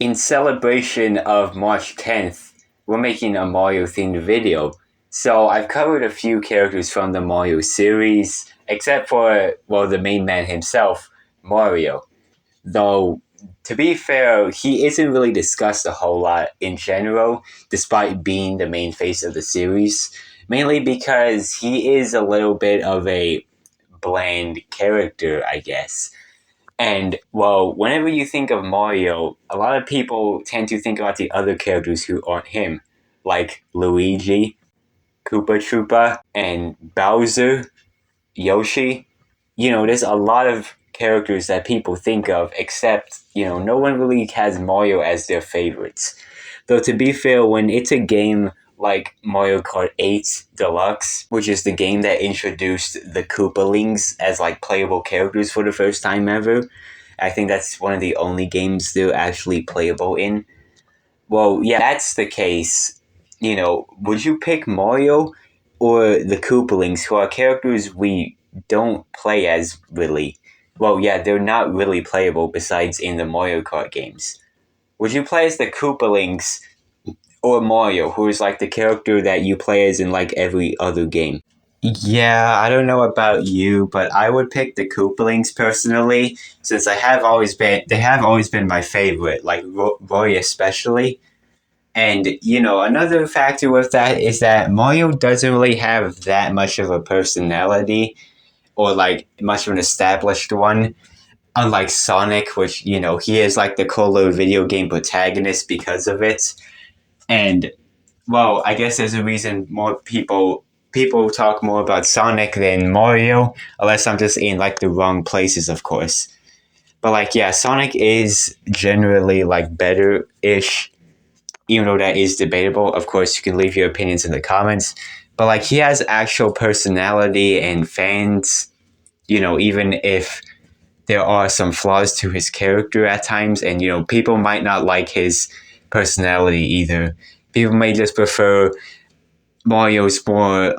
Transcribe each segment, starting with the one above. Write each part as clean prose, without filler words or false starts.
in celebration of March 10th, we're making a Mario themed video. So I've covered a few characters from the Mario series, except for, well, the main man himself, Mario. Though, to be fair, he isn't really discussed a whole lot in general, despite being the main face of the series. Mainly because he is a little bit of a bland character, I guess. And, well, whenever you think of Mario, a lot of people tend to think about the other characters who aren't him, like Luigi, Koopa Troopa, and Bowser, Yoshi. There's a lot of characters that people think of, except, no one really has Mario as their favorites. Though, to be fair, when it's a game like Mario Kart 8 Deluxe, which is the game that introduced the Koopalings as playable characters for the first time ever. I think that's one of the only games they're actually playable in. Well, yeah, that's the case. Would you pick Mario or the Koopalings, who are characters we don't play as really? Well, yeah, they're not really playable besides in the Mario Kart games. Would you play as the Koopalings or Mario, who is the character that you play as in every other game? Yeah, I don't know about you, but I would pick the Koopalings personally, since they have always been my favorite, Roy especially. And another factor with that is that Mario doesn't really have that much of a personality, or much of an established one. Unlike Sonic, which he is the cooler video game protagonist because of it. And, well, I guess there's a reason more people talk more about Sonic than Mario, unless I'm just in the wrong places, of course. But yeah, Sonic is generally better-ish, even though that is debatable. Of course, you can leave your opinions in the comments. But he has actual personality and fans, even if there are some flaws to his character at times, and people might not like his personality either. People may just prefer Mario's more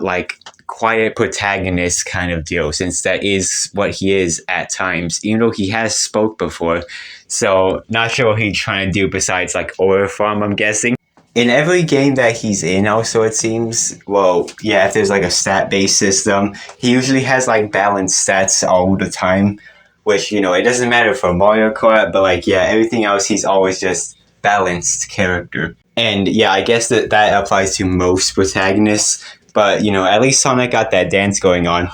quiet protagonist kind of deal, since that is what he is at times, even though he has spoke before. So not sure what he's trying to do besides Aura Farm, I'm guessing. In every game that he's in, also, it seems, well, yeah, if there's a stat-based system, he usually has balanced stats all the time, which, it doesn't matter for Mario Kart, but yeah, everything else, he's always just balanced character. And yeah, I guess that applies to most protagonists, but at least Sonic got that dance going on.